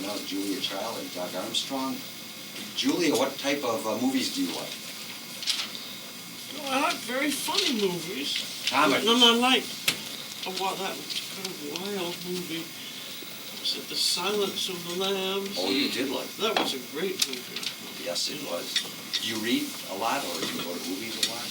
now is Julia Child and Doug Armstrong. Julia, what type of movies do you like? Well, I like very funny movies. Comedies? And I like that kind of wild movie. Was it The Silence of the Lambs? Oh, you did like that. That was a great movie. Yes, it was. Do you read a lot, or do you go to movies a lot?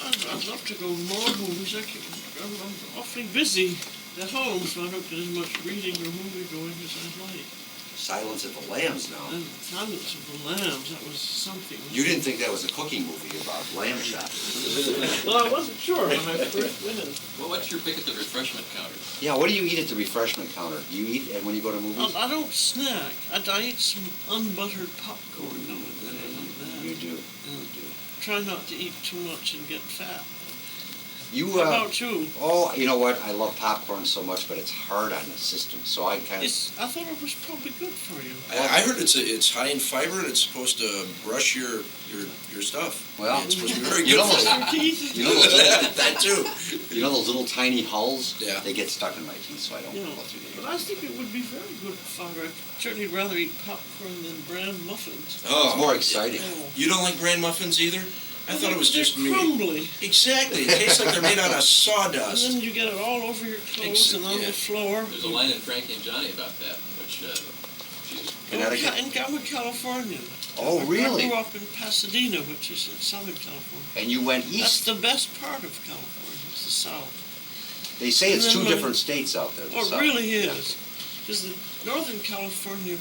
I'd love to go to more movies. I'm awfully busy at home, so I don't get as much reading or movie going as I'd like. Silence of the Lambs now. And Silence of the Lambs, that was something. You didn't think that was a cooking movie about lamb chops? Well, I wasn't sure when I first went in. Well, what's your pick at the refreshment counter? Yeah, what do you eat at the refreshment counter? Do you eat when you go to movies? I don't snack. I eat some unbuttered popcorn now and then. You do. Try not to eat too much and get fat. How about you? Oh, you know what? I love popcorn so much, but it's hard on the system, so I kind of... I thought it was probably good for you. I heard it's high in fiber and it's supposed to brush your stuff. Well, it's supposed to be very good for your teeth. that too. You know those little tiny hulls? Yeah. They get stuck in my teeth, so I don't go through the... But I think it would be very good fiber. I'd certainly rather eat popcorn than bran muffins. Oh, it's more exciting. You don't like bran muffins either? I thought it was just me. Crumbly. Exactly. It tastes like they're made out of sawdust. And then you get it all over your clothes and on the floor. There's a line in Frankie and Johnny about that, which Connecticut? In California. Oh, really? I grew up in Pasadena, which is in Southern California. And you went That's east? the best part of California. It's the South. They say it's two different states out there. Oh, it really is. Because the Northern California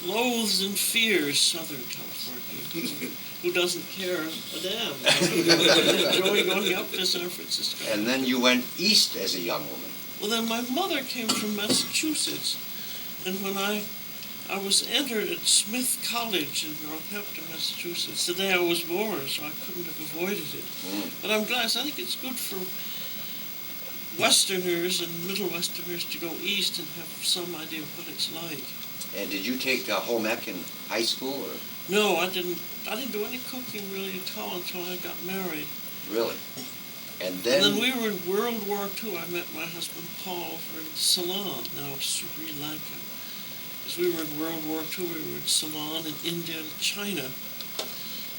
loathes and fears Southern California. Who doesn't care a damn. Enjoy going up to San Francisco. And then you went east as a young woman. Well, then my mother came from Massachusetts. And when I was entered at Smith College in Northampton, Massachusetts, the day I was born, so I couldn't have avoided it. But I'm glad. I think it's good for Westerners and Middle Westerners to go east and have some idea of what it's like. And did you take home ec in high school, or? No, I didn't do any cooking really at all until I got married. Really? And then we were in World War II. I met my husband Paul over in Ceylon, now Sri Lanka. Because we were in World War II, we were in Ceylon in India and China.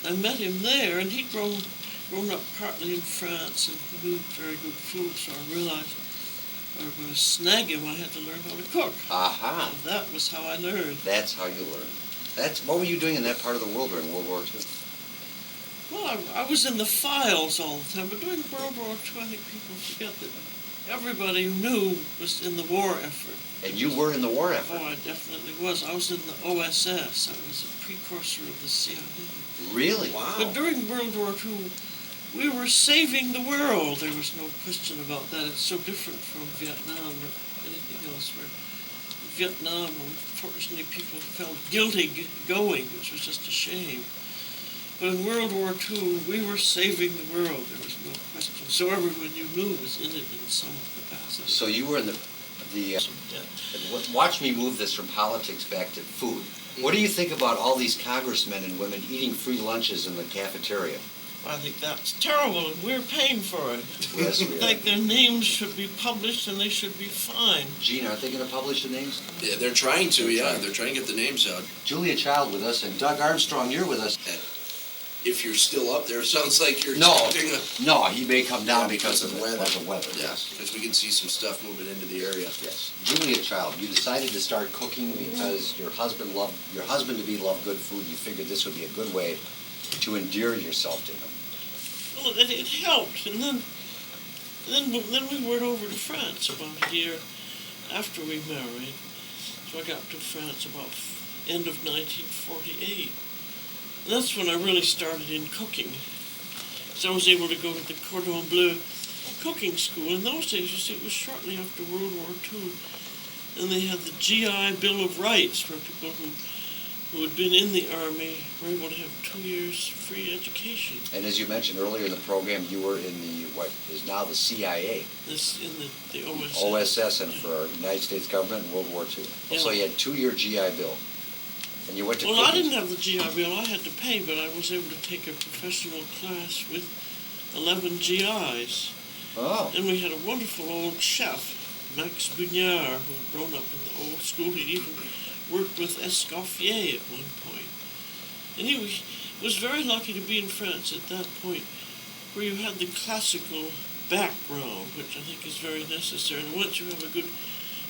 I met him there, and he'd grown up partly in France, and he knew very good food, so I realized if I was going to snag him, I had to learn how to cook. Aha. And that was how I learned. That's how you learned. What were you doing in that part of the world during World War II? Well, I was in the files all the time, but during World War II, I think people forget that everybody who knew was in the war effort. And you were in the war effort? Oh, I definitely was. I was in the OSS. I was a precursor of the CIA. Really? Wow. But during World War II, we were saving the world. There was no question about that. It's so different from Vietnam or anything else. Where Vietnam, unfortunately, people felt guilty going, which was just a shame. But in World War II, we were saving the world. There was no question. So everyone you knew was in it in some capacity. So you were in the watch me move this from politics back to food. What do you think about all these congressmen and women eating free lunches in the cafeteria? I think that's terrible, and we're paying for it. Yes, we are. I think their names should be published, and they should be fined. Gene, aren't they going to publish the names? Yeah, they're trying to, yeah. They're trying to get the names out. Julia Child with us, and Doug Armstrong, you're with us. If you're still up there, it sounds like you're No, expecting no, he may come down because of the weather. Because of weather, yes. Because we can see some stuff moving into the area. Yes. Julia Child, you decided to start cooking because your husband to be loved good food. You figured this would be a good way to endear yourself to him. Well, it helped, and then we went over to France about a year after we married. So I got to France about end of 1948. And that's when I really started in cooking. So I was able to go to the Cordon Bleu cooking school. In those days, you see, it was shortly after World War II, and they had the GI Bill of Rights, where people who had been in the Army were able to have 2 years free education. And as you mentioned earlier in the program, you were in what is now the CIA. This in the OSS. OSS, and for United States government in World War II. Yeah. So you had 2-year GI Bill. And you went to Well, cooking. I didn't have the GI Bill. I had to pay, but I was able to take a professional class with 11 GIs. Oh. And we had a wonderful old chef, Max Bugnard, who had grown up in the old school. He'd even worked with Escoffier at one point. And he was very lucky to be in France at that point, where you had the classical background, which I think is very necessary. And once you have a good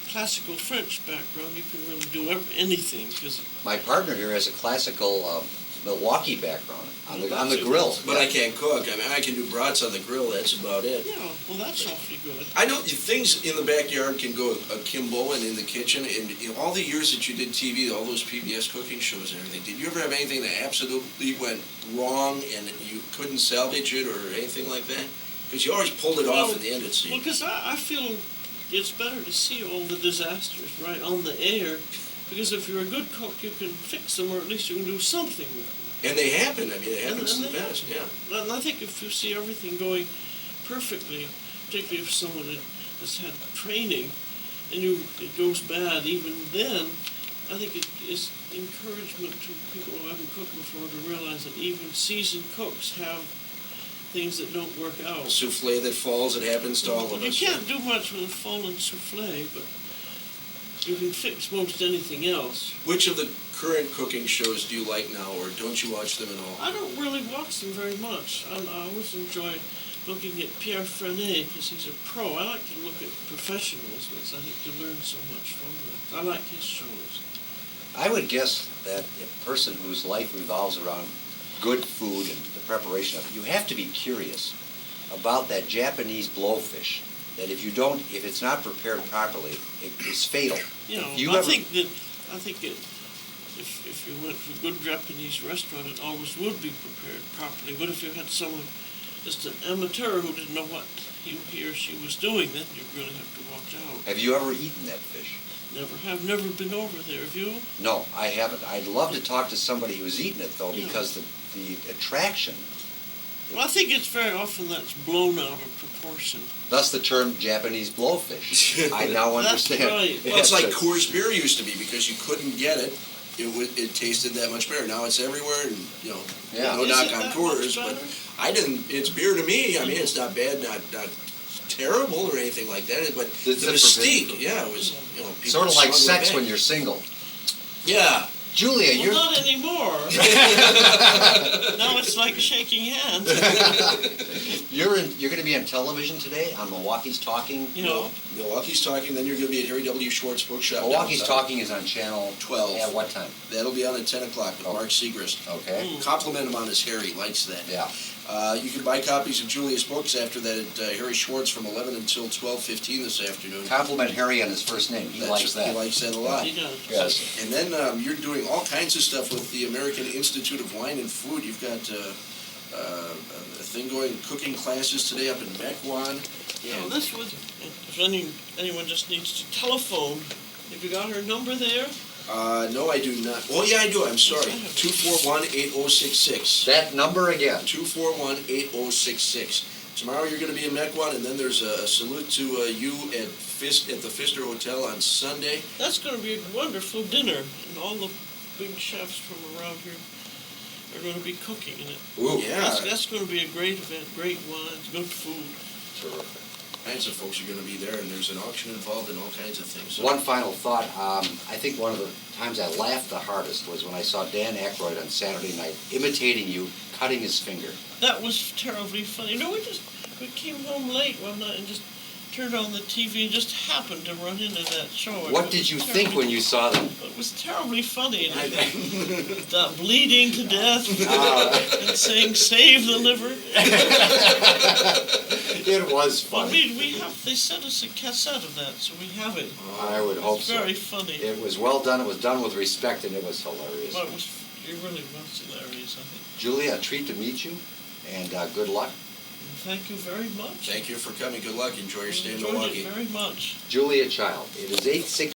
classical French background, you can really do anything. Because My partner here has a classical Milwaukee background on the That's it. grill. But I can't cook. I mean, I can do brats on the grill. That's about it. yeah, well, that's awfully good. I know things in the backyard can go akimbo and in the kitchen. And in all the years that you did TV, all those PBS cooking shows and everything, did you ever have anything that absolutely went wrong and you couldn't salvage it or anything like that? Because you always pulled it off in the end, it Well, seemed. because I feel it's better to see all the disasters right on the air, because if you're a good cook, you can fix them, or at least you can do something with them. And they happen. I mean, it happens to And the they best, yeah. happen. And I think if you see everything going perfectly, particularly if someone has had training, and it goes bad even then, I think it is encouragement to people who haven't cooked before to realize that even seasoned cooks have things that don't work out. Souffle that falls, it happens to all of You us. can't do much with a fallen souffle, but you can fix most anything else. Which of the current cooking shows do you like now, or don't you watch them at all? I don't really watch them very much. I always enjoy looking at Pierre Frenet because he's a pro. I like to look at professionals because I think to learn so much from them. I like his shows. I would guess that a person whose life revolves around good food and the preparation of it, you have to be curious about that Japanese blowfish. That if it's not prepared properly, it is fatal. You know, If you I ever- think if you went to a good Japanese restaurant, it always would be prepared properly. But if you had someone, just an amateur who didn't know what he or she was doing, then you really have to watch out. Have you ever eaten that fish? Never been over there. Have you? No, I haven't. I'd love to talk to somebody who's eaten it though, Yeah. because the attraction. Well, I think it's very often that's blown out of proportion. Thus the term Japanese blowfish. I now That's understand. right. Well, it's like a- Coors beer used to be, because you couldn't get it. It tasted that much better. Now it's everywhere, and Yeah. no Is knock it on that Coors, much but better? I didn't. It's beer to me. I mean, it's not bad, not terrible or anything like that. But It's the a mystique, forbidden- yeah, it was people Sort of like struggled sex with when that. you're single. Yeah. Julia, Well, you're not anymore. Now it's like shaking hands. you're going to be on television today on Milwaukee's Talking. You know, Milwaukee's Talking. Then you're going to be at Harry W. Schwartz Bookshop. Milwaukee's downtown. Talking is on channel 12. At what time? That'll be on at 10 o'clock with Oh. Mark Segrist. Okay. Compliment him on his hair. He likes that. Yeah. You can buy copies of Julia's books after that at Harry Schwartz from 11 until 12:15 this afternoon. Compliment Harry on his first name. He likes that. He likes that a lot. he does. Yes. And then you're doing all kinds of stuff with the American Institute of Wine and Food. You've got a thing going, cooking classes today up in Mequon. Well, this was, if anyone just needs to telephone, have you got her number there? No, I do not. Oh, yeah, I do. I'm sorry. 241-8066. That number again. 241-8066. Tomorrow you're going to be in Mequon, and then there's a salute to you at the Pfister Hotel on Sunday. That's going to be a wonderful dinner, and all the big chefs from around here are going to be cooking in it. Ooh. Yeah. That's going to be a great event, great wines, good food. Terrific. Kinds of folks are going to be there, and there's an auction involved and all kinds of things. So One final thought. I think one of the times I laughed the hardest was when I saw Dan Aykroyd on Saturday night imitating you, cutting his finger. That was terribly funny. No, we came home late one night and just turned on the TV and just happened to run into that show. What did you think when you saw that? It was terribly funny. That bleeding to death and saying, "Save the liver." It was Well, funny. they sent us a cassette of that, so we have it. I would hope It's so. very funny. It was well done. It was done with respect, and it was hilarious. Well, it really was hilarious, I think. Julia, a treat to meet you, and good luck. And thank you very much. thank you for coming. Good luck. Enjoy your stay in Enjoyed Milwaukee. it very much. Julia Child. It is 8:16.